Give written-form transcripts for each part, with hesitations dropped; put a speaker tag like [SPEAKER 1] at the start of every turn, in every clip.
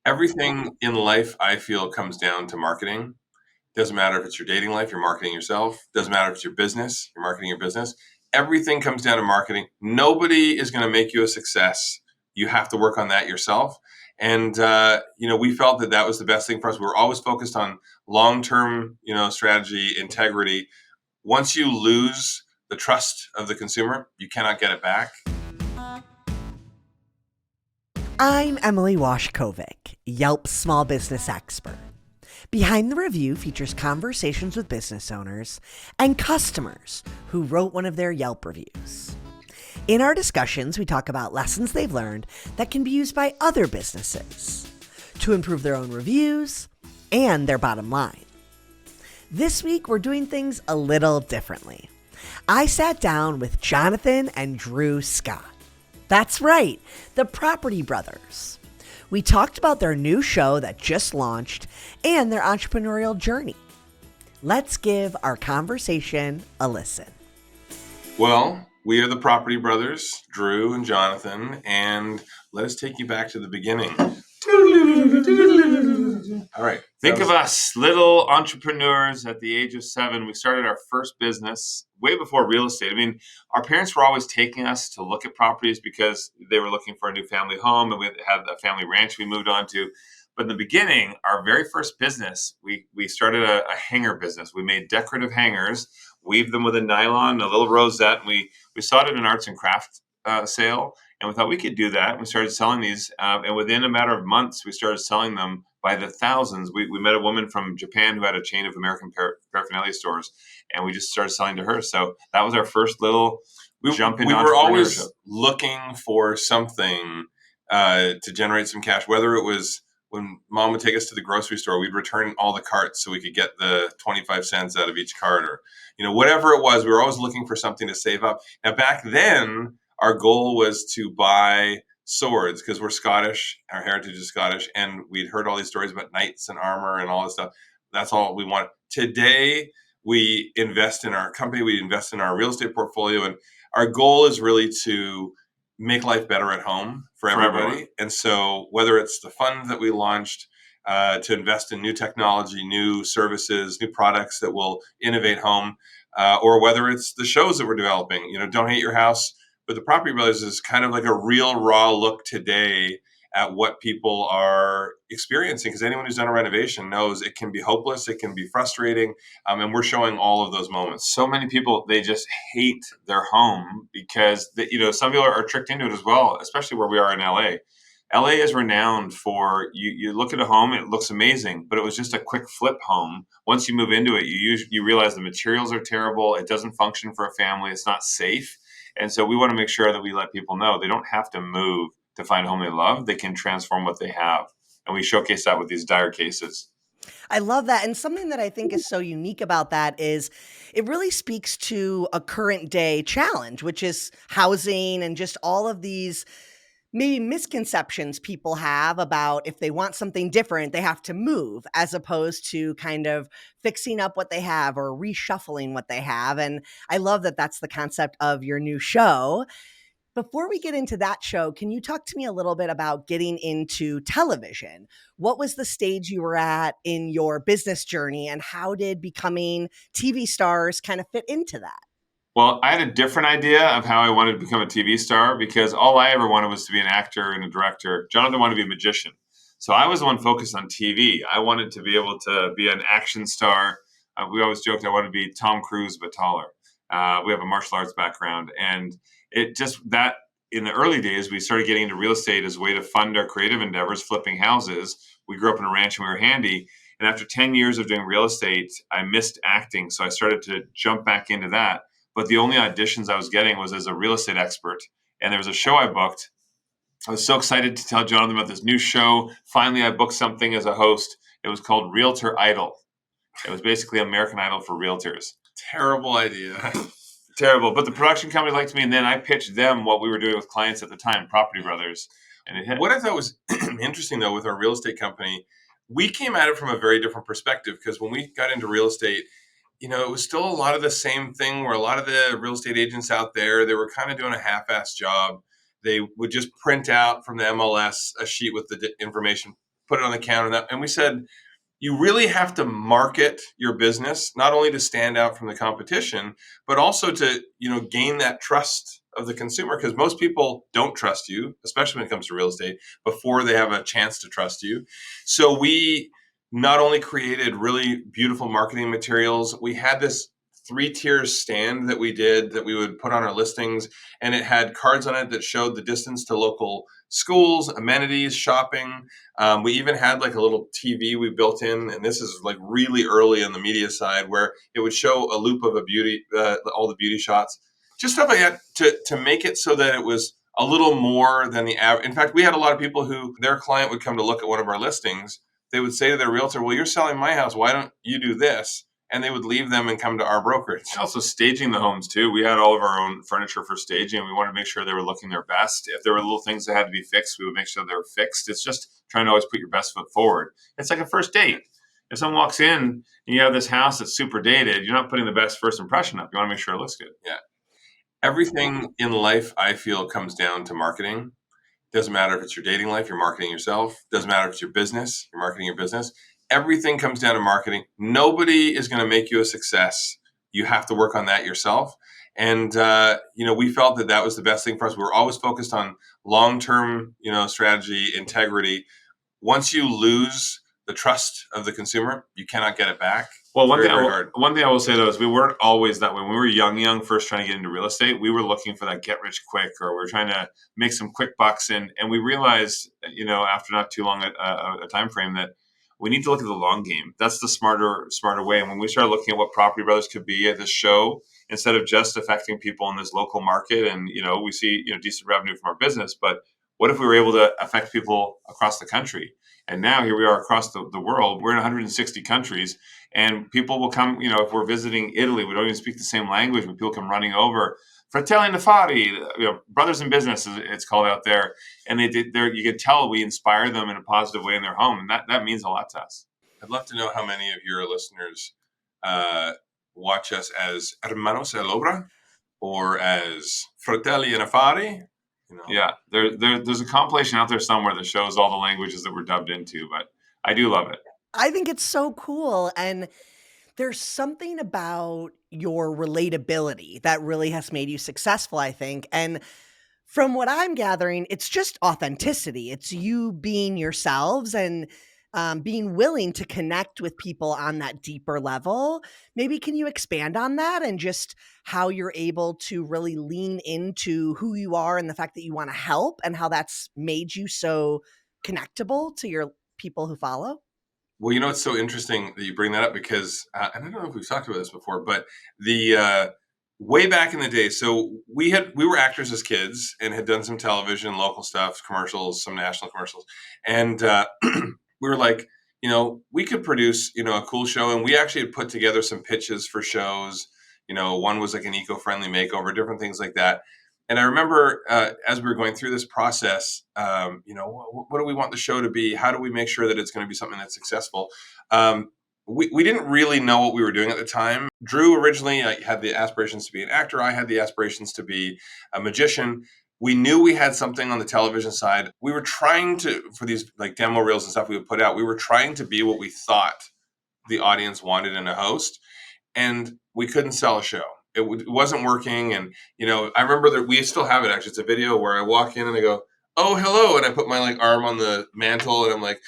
[SPEAKER 1] Everything in life, I feel, comes down to marketing. Doesn't matter if it's your dating life, you're marketing yourself. Doesn't matter if it's your business, you're marketing your business. Everything comes down to marketing. Nobody is going to make you a success. You have to work on that yourself. And we felt that was the best thing for us. We were always focused on long-term, strategy, integrity. Once you lose the trust of the consumer, you cannot get it back.
[SPEAKER 2] I'm Emily Washkovic, Yelp small business expert. Behind the Review features conversations with business owners and customers who wrote one of their Yelp reviews. In our discussions, we talk about lessons they've learned that can be used by other businesses to improve their own reviews and their bottom line. This week, we're doing things a little differently. I sat down with Jonathan and Drew Scott. That's right, the Property Brothers. We talked about their new show that just launched and their entrepreneurial journey. Let's give our conversation a listen.
[SPEAKER 1] Well, we are the Property Brothers, Drew and Jonathan, and let us take you back to the beginning. All right.
[SPEAKER 3] Think of us, little entrepreneurs at the age of 7. We started our first business way before real estate. I mean, our parents were always taking us to look at properties because they were looking for a new family home, and we had a family ranch we moved on to. But in the beginning, our very first business, we started a hanger business. We made decorative hangers, weaved them with a nylon, a little rosette, and we saw it at an arts and craft sale. And we thought we could do that. And we started selling these. And within a matter of months, we started selling them by the thousands. We met a woman from Japan who had a chain of American paraphernalia stores, and we just started selling to her. So that was our first little jump into entrepreneurship.
[SPEAKER 1] We were always looking for something to generate some cash, whether it was when Mom would take us to the grocery store, we'd return all the carts so we could get the 25 cents out of each cart, or whatever it was. We were always looking for something to save up. Now, back then, our goal was to buy swords because we're Scottish, our heritage is Scottish, and we'd heard all these stories about knights and armor and all this stuff. That's all we want. Today, we invest in our company, we invest in our real estate portfolio, and our goal is really to make life better at home for everybody. And so whether it's the fund that we launched to invest in new technology, new services, new products that will innovate home, or whether it's the shows that we're developing, Don't Hate Your House, but the Property Brothers is kind of like a real raw look today at what people are experiencing, because anyone who's done a renovation knows it can be hopeless, it can be frustrating, and we're showing all of those moments.
[SPEAKER 3] So many people, they just hate their home because some people are tricked into it as well, especially where we are in LA. LA is renowned for you look at a home, it looks amazing, but it was just a quick flip home. Once you move into it, you realize the materials are terrible, it doesn't function for a family, it's not safe. And so we want to make sure that we let people know they don't have to move to find a home they love. They can transform what they have. And we showcase that with these dire cases.
[SPEAKER 2] I love that. And something that I think is so unique about that is it really speaks to a current day challenge, which is housing and just all of these maybe misconceptions people have about if they want something different, they have to move, as opposed to kind of fixing up what they have or reshuffling what they have. And I love that that's the concept of your new show. Before we get into that show, can you talk to me a little bit about getting into television? What was the stage you were at in your business journey, and how did becoming TV stars kind of fit into that?
[SPEAKER 3] Well, I had a different idea of how I wanted to become a TV star because all I ever wanted was to be an actor and a director. Jonathan wanted to be a magician. So I was the one focused on TV. I wanted to be able to be an action star. We always joked I wanted to be Tom Cruise, but taller. We have a martial arts background. And it just that in the early days, we started getting into real estate as a way to fund our creative endeavors, flipping houses. We grew up in a ranch and we were handy. And after 10 years of doing real estate, I missed acting. So I started to jump back into that. But the only auditions I was getting was as a real estate expert. And there was a show I booked. I was so excited to tell Jonathan about this new show. Finally, I booked something as a host. It was called Realtor Idol. It was basically American Idol for realtors.
[SPEAKER 1] Terrible idea.
[SPEAKER 3] Terrible. But the production company liked me, and then I pitched them what we were doing with clients at the time, Property Brothers, and it hit.
[SPEAKER 1] What I thought was interesting, though, with our real estate company, we came at it from a very different perspective, because when we got into real estate, it was still a lot of the same thing where a lot of the real estate agents out there, they were kind of doing a half-assed job. They would just print out from the MLS a sheet with the information put it on the counter. And we said, you really have to market your business, not only to stand out from the competition, but also to, gain that trust of the consumer, because most people don't trust you, especially when it comes to real estate, before they have a chance to trust you. So we not only created really beautiful marketing materials, we had this 3 tier stand that we did that we would put on our listings, and it had cards on it that showed the distance to local schools, amenities, shopping. We even had like a little TV we built in, and this is like really early on the media side, where it would show a loop of all the beauty shots, just stuff like that to make it so that it was a little more than the average. In fact, we had a lot of people who their client would come to look at one of our listings. They would say to their realtor, "Well, you're selling my house. Why don't you do this?" And they would leave them and come to our brokerage.
[SPEAKER 3] Also staging the homes too. We had all of our own furniture for staging. We wanted to make sure they were looking their best. If there were little things that had to be fixed, we would make sure they were fixed. It's just trying to always put your best foot forward. It's like a first date. If someone walks in and you have this house that's super dated, you're not putting the best first impression up. You want to make sure it looks good.
[SPEAKER 1] Yeah. Everything in life, I feel, comes down to marketing. Doesn't matter if it's your dating life, you're marketing yourself. Doesn't matter if it's your business, you're marketing your business. Everything comes down to marketing. Nobody is going to make you a success. You have to work on that yourself. And, we felt that that was the best thing for us. We were always focused on long-term, strategy, integrity. Once you lose the trust of the consumer, you cannot get it back.
[SPEAKER 3] Well, one thing I will say though is we weren't always that way. When we were young, first trying to get into real estate, we were looking for that get rich quick, or we were trying to make some quick bucks. And we realized, after not too long a time frame, that we need to look at the long game. That's the smarter way. And when we started looking at what Property Brothers could be at this show, instead of just affecting people in this local market, and we see decent revenue from our business, but what if we were able to affect people across the country? And now here we are across the world. We're in 160 countries, and people will come. If we're visiting Italy, we don't even speak the same language, but people come running over. Fratelli Nefari, brothers in business, it's called out there, and you can tell we inspire them in a positive way in their home, and that means a lot to us.
[SPEAKER 1] I'd love to know how many of your listeners watch us as Hermanos a l'Obra or as Fratelli Nefari.
[SPEAKER 3] Yeah, there's a compilation out there somewhere that shows all the languages that we're dubbed into, but I do love it.
[SPEAKER 2] I think it's so cool. And there's something about your relatability that really has made you successful, I think. And from what I'm gathering, it's just authenticity. It's you being yourselves and being willing to connect with people on that deeper level. Maybe can you expand on that and just how you're able to really lean into who you are and the fact that you want to help and how that's made you so connectable to your people who follow?
[SPEAKER 1] Well, it's so interesting that you bring that up because, and I don't know if we've talked about this before, but the way back in the day, so we were actors as kids and had done some television, local stuff, commercials, some national commercials, and we were like, we could produce, a cool show, and we actually had put together some pitches for shows. One was like an eco-friendly makeover, different things like that. And I remember as we were going through this process, what do we want the show to be? How do we make sure that it's going to be something that's successful? We didn't really know what we were doing at the time. Drew originally had the aspirations to be an actor. I had the aspirations to be a magician. We knew we had something on the television side. We were trying to, for these like demo reels and stuff we would put out, we were trying to be what we thought the audience wanted in a host. And we couldn't sell a show. It wasn't working. And, I remember that we still have it. Actually, it's a video where I walk in and I go, "Oh, hello." And I put my arm on the mantle and I'm like,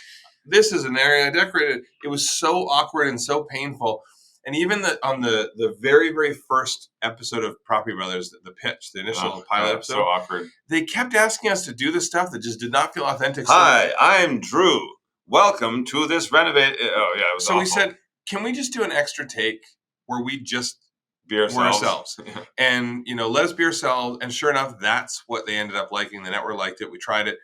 [SPEAKER 1] "This is an area I decorated." It was so awkward and so painful. And even on the very, very first episode of Property Brothers, the pitch, the initial pilot episode,
[SPEAKER 3] so awkward.
[SPEAKER 1] They kept asking us to do this stuff that just did not feel authentic.
[SPEAKER 3] Hi, I'm Drew. Welcome to this renovate. Oh yeah, it was
[SPEAKER 1] so
[SPEAKER 3] awful.
[SPEAKER 1] We said, can we just do an extra take where we just
[SPEAKER 3] be ourselves.
[SPEAKER 1] And let us be ourselves. And sure enough, that's what they ended up liking. The network liked it. We tried it,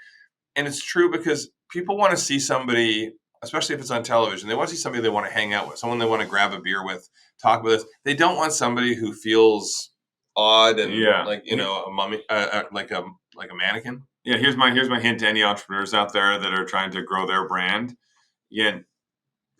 [SPEAKER 1] and it's true because people want to see somebody, especially if it's on television. They want to see somebody they want to hang out with, someone they want to grab a beer with, talk with us. They don't want somebody who feels odd and a mummy, like a mannequin.
[SPEAKER 3] Yeah, here's my hint to any entrepreneurs out there that are trying to grow their brand. Yeah,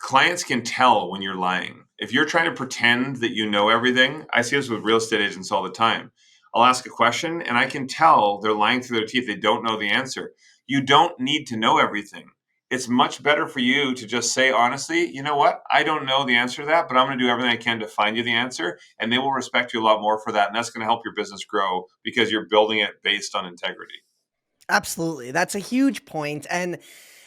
[SPEAKER 3] clients can tell when you're lying. If you're trying to pretend that you know everything, I see this with real estate agents all the time. I'll ask a question and I can tell they're lying through their teeth. They don't know the answer. You don't need to know everything. it's much better for you to just say honestly, you know what, I don't know the answer to that, but I'm going to do everything I can to find you the answer, and they will respect you a lot more for that, and that's going to help your business grow because you're building it based on integrity.
[SPEAKER 2] Absolutely. That's a huge point. And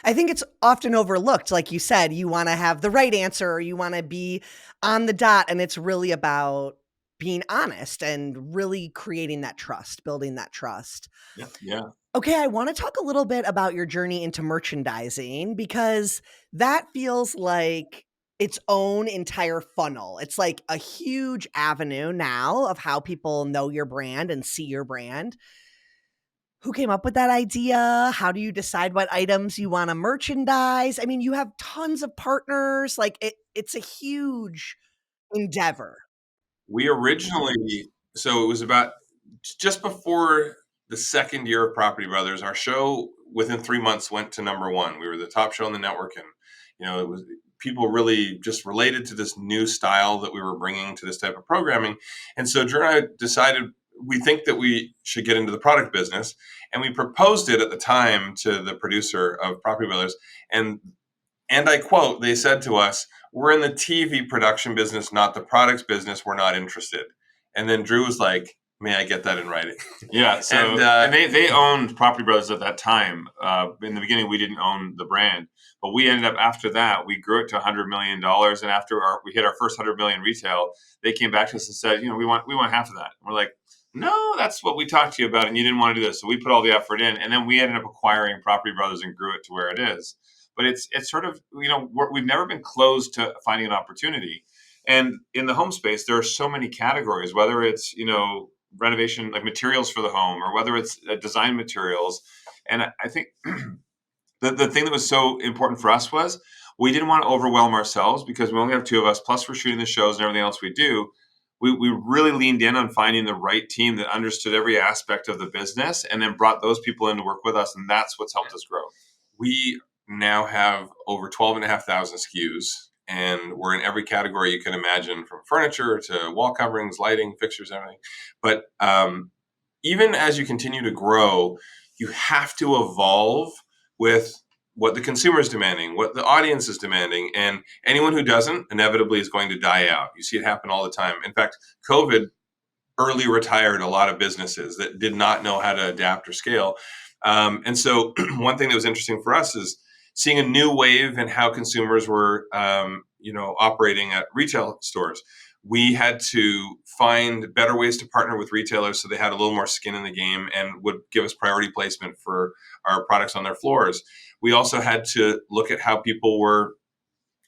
[SPEAKER 2] I think it's often overlooked. Like you said, you want to have the right answer or you want to be on the dot. And it's really about being honest and really creating that trust, building that trust.
[SPEAKER 3] Yeah, yeah.
[SPEAKER 2] Okay, I want to talk a little bit about your journey into merchandising because that feels like its own entire funnel. It's like a huge avenue now of how people know your brand and see your brand. Who came up with that idea? How do you decide what items you want to merchandise? I mean, you have tons of partners. Like it's a huge endeavor.
[SPEAKER 1] We originally, so it was about just before the second year of Property Brothers, our show within 3 months went to number one. We were the top show on the network, and it was people really just related to this new style that we were bringing to this type of programming. And so Drew and I decided we think that we should get into the product business, and we proposed it at the time to the producer of Property Brothers, and I quote, they said to us, "We're in the TV production business, not the products business. We're not interested." And then Drew was like, "May I get that in writing?"
[SPEAKER 3] Yeah, so and they owned Property Brothers at that time. In the beginning, we didn't own the brand, but we ended up after that we grew it to $100 million, and after we hit our first 100 million retail, they came back to us and said, we want half of that. And we're like, no, that's what we talked to you about, and you didn't want to do this. So we put all the effort in, and then we ended up acquiring Property Brothers and grew it to where it is. But it's sort of we've never been closed to finding an opportunity. And in the home space, there are so many categories, whether it's renovation, like materials for the home, or whether it's design materials. And I think the thing that was so important for us was we didn't want to overwhelm ourselves because we only have two of us, plus we're shooting the shows and everything else we do. We really leaned in on finding the right team that understood every aspect of the business and then brought those people in to work with us. And that's what's helped us grow.
[SPEAKER 1] We now have over 12,500 SKUs, and we're in every category you can imagine, from furniture to wall coverings, lighting, fixtures, everything. But even as you continue to grow, you have to evolve with what the consumer is demanding, what the audience is demanding, and anyone who doesn't inevitably is going to die out. You see it happen all the time. In fact, COVID early retired a lot of businesses that did not know how to adapt or scale. And so, one thing that was interesting for us is seeing a new wave in how consumers were, operating at retail stores. We had to find better ways to partner with retailers so they had a little more skin in the game and would give us priority placement for our products on their floors. We also had to look at how people were,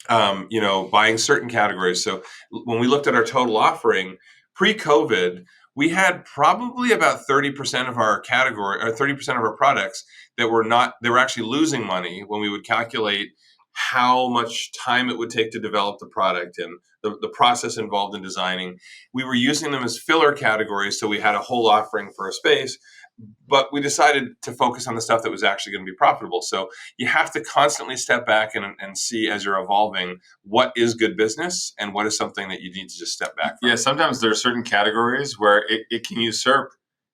[SPEAKER 1] buying certain categories. So when we looked at our total offering pre-COVID, we had probably about 30% of our category or 30% of our products that were not, they were actually losing money when we would calculate how much time it would take to develop the product and the process involved in designing. We were using them as filler categories, so we had a whole offering for a space, but we decided to focus on the stuff that was actually going to be profitable. So you have to constantly step back and see, as you're evolving, what is good business and what is something that you need to just step back from.
[SPEAKER 3] Yeah, sometimes there are certain categories where it can usurp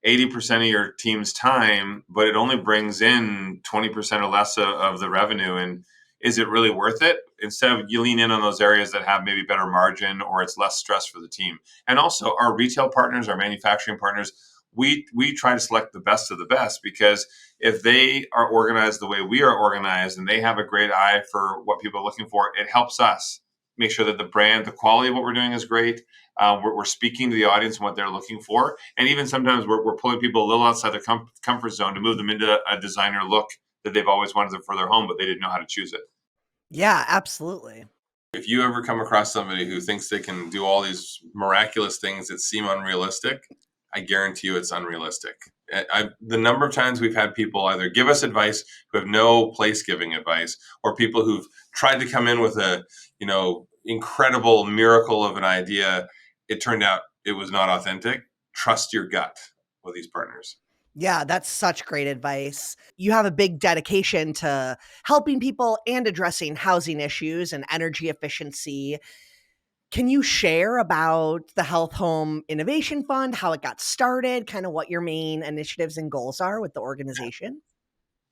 [SPEAKER 3] 80% of your team's time, but it only brings in 20% or less of the revenue. And is it really worth it? Instead of you lean in on those areas that have maybe better margin or it's less stress for the team. And also our retail partners, our manufacturing partners, we try to select the best of the best, because if they are organized the way we are organized and they have a great eye for what people are looking for, it helps us make sure that the brand, the quality of what we're doing is great. We're speaking to the audience and what they're looking for. And even sometimes we're pulling people a little outside their comfort zone to move them into a designer look that they've always wanted for their home, but they didn't know how to choose it.
[SPEAKER 2] Yeah, absolutely.
[SPEAKER 1] If you ever come across somebody who thinks they can do all these miraculous things that seem unrealistic, I guarantee you it's unrealistic. The number of times we've had people either give us advice who have no place giving advice, or people who've tried to come in with a, incredible miracle of an idea. It turned out it was not authentic. Trust your gut with these partners.
[SPEAKER 2] Yeah, that's such great advice. You have a big dedication to helping people and addressing housing issues and energy efficiency. Can you share about the Health Home Innovation Fund, how it got started, kind of what your main initiatives and goals are with the organization?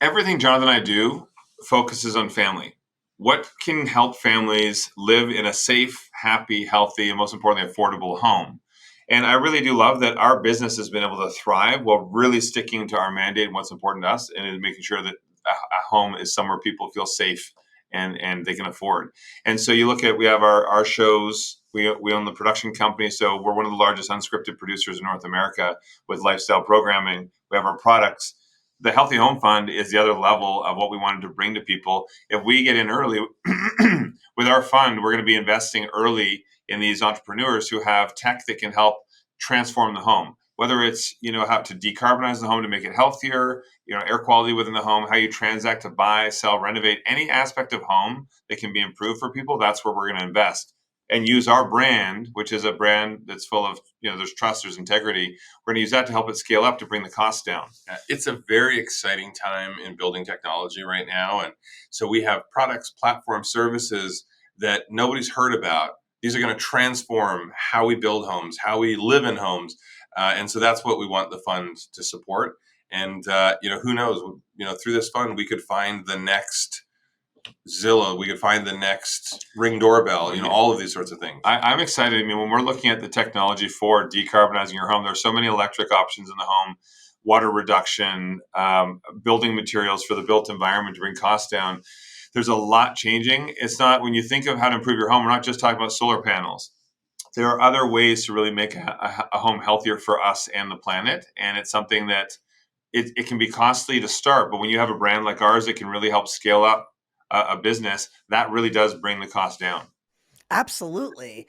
[SPEAKER 3] Everything Jonathan and I do focuses on family. What can help families live in a safe, happy, healthy, and most importantly, affordable home? And I really do love that our business has been able to thrive while really sticking to our mandate and what's important to us, and making sure that a home is somewhere people feel safe and they can afford. And so you look at, we have our shows. We own the production company, so we're one of the largest unscripted producers in North America with lifestyle programming. We have our products. The Healthy Home Fund is the other level of what we wanted to bring to people. If we get in early with our fund, we're going to be investing early in these entrepreneurs who have tech that can help transform the home. Whether it's, how to decarbonize the home to make it healthier, air quality within the home, how you transact to buy, sell, renovate, any aspect of home that can be improved for people, that's where we're going to invest and use our brand, which is a brand that's full of, there's trust, there's integrity. We're going to use that to help it scale up to bring the cost down.
[SPEAKER 1] It's a very exciting time in building technology right now. And so we have products, platform services that nobody's heard about. These are going to transform how we build homes, how we live in homes. And so that's what we want the fund to support. And, who knows, through this fund, we could find the next Zillow, we could find the next Ring doorbell, all of these sorts of things.
[SPEAKER 3] I'm excited. I mean, when we're looking at the technology for decarbonizing your home, there's so many electric options in the home, water reduction, building materials for the built environment to bring costs down. There's a lot changing. It's not, when you think of how to improve your home, we're not just talking about solar panels. There are other ways to really make a home healthier for us and the planet. And it's something that it can be costly to start, but when you have a brand like ours that can really help scale up a business, that really does bring the cost down.
[SPEAKER 2] Absolutely.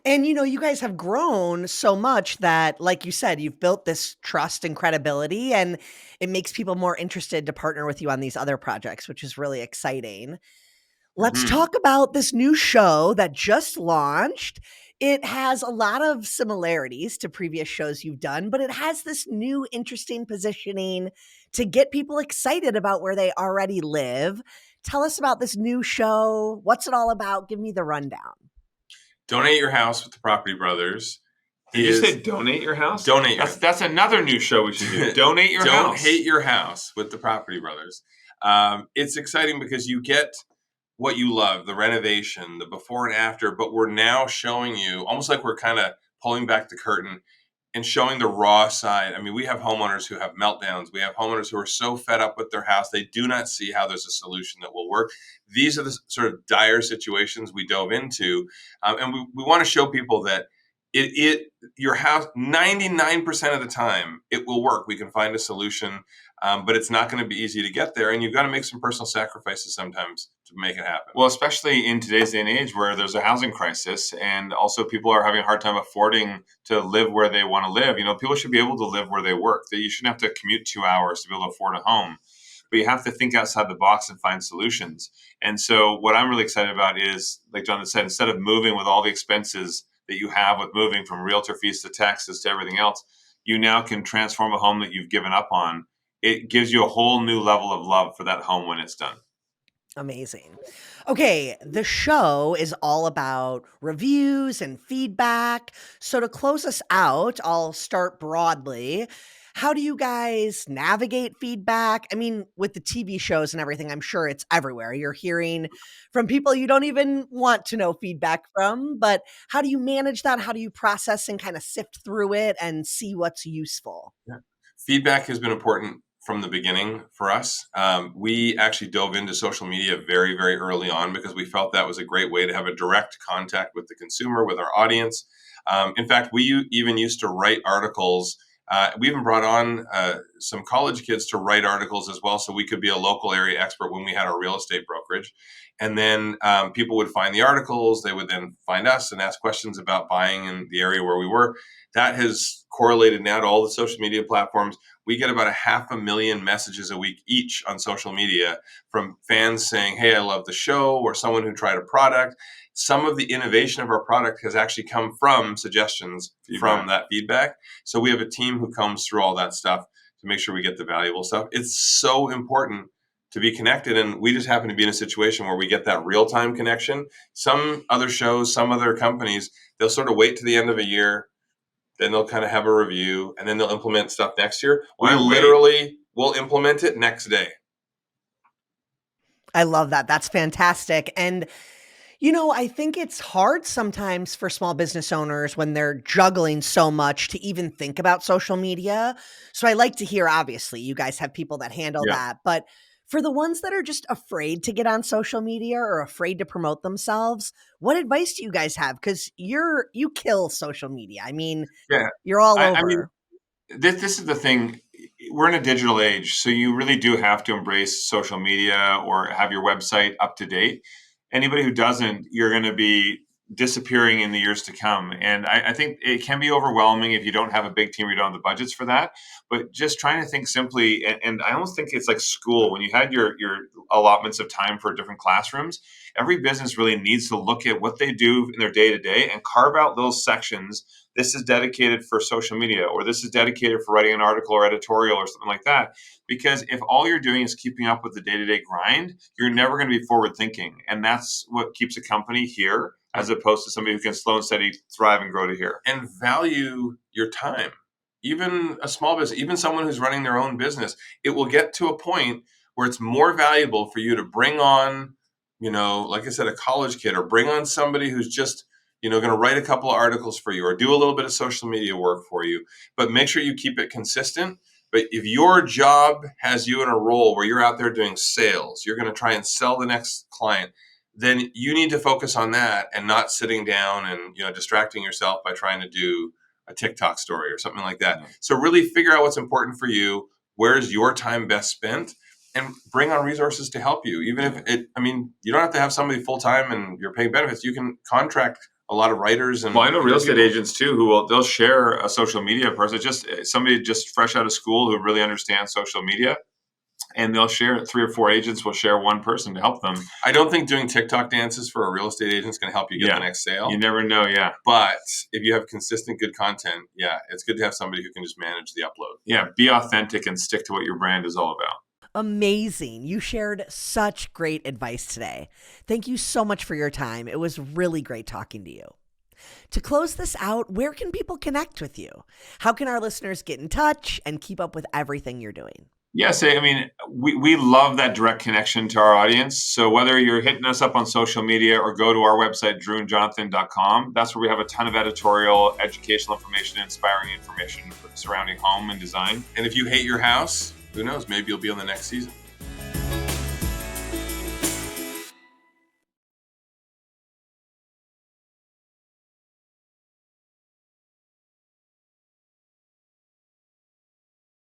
[SPEAKER 2] And you guys have grown so much that, like you said, you've built this trust and credibility, and it makes people more interested to partner with you on these other projects, which is really exciting. Let's
[SPEAKER 3] Mm-hmm.
[SPEAKER 2] talk about this new show that just launched. It has a lot of similarities to previous shows you've done, but it has this new interesting positioning to get people excited about where they already live. Tell us about this new show. What's it all about? Give me the rundown.
[SPEAKER 1] Donate Your House with the Property Brothers.
[SPEAKER 3] Did you say donate your house?
[SPEAKER 1] Donate your
[SPEAKER 3] That's another new show we should do. Donate your
[SPEAKER 1] Don't
[SPEAKER 3] house.
[SPEAKER 1] hate your house with the Property Brothers. It's exciting because you get what you love, the renovation, the before and after, but we're now showing you, almost like we're kind of pulling back the curtain and showing the raw side. I mean, we have homeowners who have meltdowns. We have homeowners who are so fed up with their house, they do not see how there's a solution that will work. These are the sort of dire situations we dove into. And we want to show people that your house, 99% of the time, it will work. We can find a solution, but it's not going to be easy to get there. And you've got to make some personal sacrifices sometimes to make it happen.
[SPEAKER 3] Well, especially in today's day and age where there's a housing crisis and also people are having a hard time affording to live where they want to live. People should be able to live where they work. That you shouldn't have to commute 2 hours to be able to afford a home. But you have to think outside the box and find solutions. And so what I'm really excited about is, like Jonathan said, instead of moving with all the expenses that you have with moving from realtor fees to taxes to everything else, you now can transform a home that you've given up on. It gives you a whole new level of love for that home when it's done.
[SPEAKER 2] Amazing. Okay, the show is all about reviews and feedback. So, to close us out, I'll start broadly. How do you guys navigate feedback? I mean, with the TV shows and everything, I'm sure it's everywhere. You're hearing from people you don't even want to know feedback from, but how do you manage that? How do you process and kind of sift through it and see what's useful?
[SPEAKER 1] Yeah. Feedback has been important from the beginning for us. We actually dove into social media very, very early on because we felt that was a great way to have a direct contact with the consumer, with our audience. In fact, we even used to write articles. We even brought on some college kids to write articles as well, so we could be a local area expert when we had our real estate brokerage. And then people would find the articles. They would then find us and ask questions about buying in the area where we were. That has correlated now to all the social media platforms. We get about 500,000 messages a week each on social media from fans saying, "Hey, I love the show," or someone who tried a product. Some of the innovation of our product has actually come from suggestions from that feedback. So we have a team who combs through all that stuff to make sure we get the valuable stuff. It's so important to be connected, and we just happen to be in a situation where we get that real-time connection. Some other shows, some other companies, they'll sort of wait to the end of a year, then they'll kind of have a review, and then they'll implement stuff next year. We literally will implement it next day.
[SPEAKER 2] I love that. That's fantastic. And I think it's hard sometimes for small business owners when they're juggling so much to even think about social media. So I like to hear, obviously, you guys have people that handle
[SPEAKER 3] Yeah.
[SPEAKER 2] that. But for the ones that are just afraid to get on social media or afraid to promote themselves, what advice do you guys have? Because you kill social media. I mean,
[SPEAKER 3] Yeah.
[SPEAKER 2] you're all
[SPEAKER 3] I mean,
[SPEAKER 2] over.
[SPEAKER 3] this is the thing. We're in a digital age, so you really do have to embrace social media or have your website up to date. Anybody who doesn't, you're going to be disappearing in the years to come. And I think it can be overwhelming if you don't have a big team or you don't have the budgets for that. But just trying to think simply, and I almost think it's like school when you had your allotments of time for different classrooms. Every business really needs to look at what they do in their day to day and carve out those sections. This is dedicated for social media, or this is dedicated for writing an article or editorial or something like that. Because if all you're doing is keeping up with the day-to-day grind, you're never going to be forward thinking. And that's what keeps a company here as opposed to somebody who can slow and steady thrive and grow to here.
[SPEAKER 1] And value your time. Even a small business, even someone who's running their own business, it will get to a point where it's more valuable for you to bring on, like I said, a college kid, or bring on somebody who's just, going to write a couple of articles for you or do a little bit of social media work for you. But make sure you keep it consistent. But if your job has you in a role where you're out there doing sales, you're going to try and sell the next client, then you need to focus on that and not sitting down and distracting yourself by trying to do a TikTok story or something like that.
[SPEAKER 3] Yeah.
[SPEAKER 1] So really figure out what's important for you, where's your time best spent, and bring on resources to help you. Even if you don't have to have somebody full time and you're paying benefits. You can contract a lot of writers and
[SPEAKER 3] Well, I know real estate
[SPEAKER 1] people.
[SPEAKER 3] agents too they'll share a social media person, just somebody just fresh out of school who really understands social media, and they'll share 3 or 4 agents will share one person to help them.
[SPEAKER 1] I don't think doing TikTok dances for a real estate agent is going to help you get the next sale.
[SPEAKER 3] You never know, yeah.
[SPEAKER 1] But if you have consistent good content, it's good to have somebody who can just manage the upload.
[SPEAKER 3] Yeah, be authentic and stick to what your brand is all about.
[SPEAKER 2] Amazing. You shared such great advice today. Thank you so much for your time. It was really great talking to you. To close this out, where can people connect with you? How can our listeners get in touch and keep up with everything you're doing?
[SPEAKER 3] Yes, I mean, we love that direct connection to our audience. So whether you're hitting us up on social media or go to our website, drewandjonathan.com, that's where we have a ton of editorial, educational information, inspiring information surrounding home and design.
[SPEAKER 1] And if you hate your house, who knows, maybe you'll be on the next season.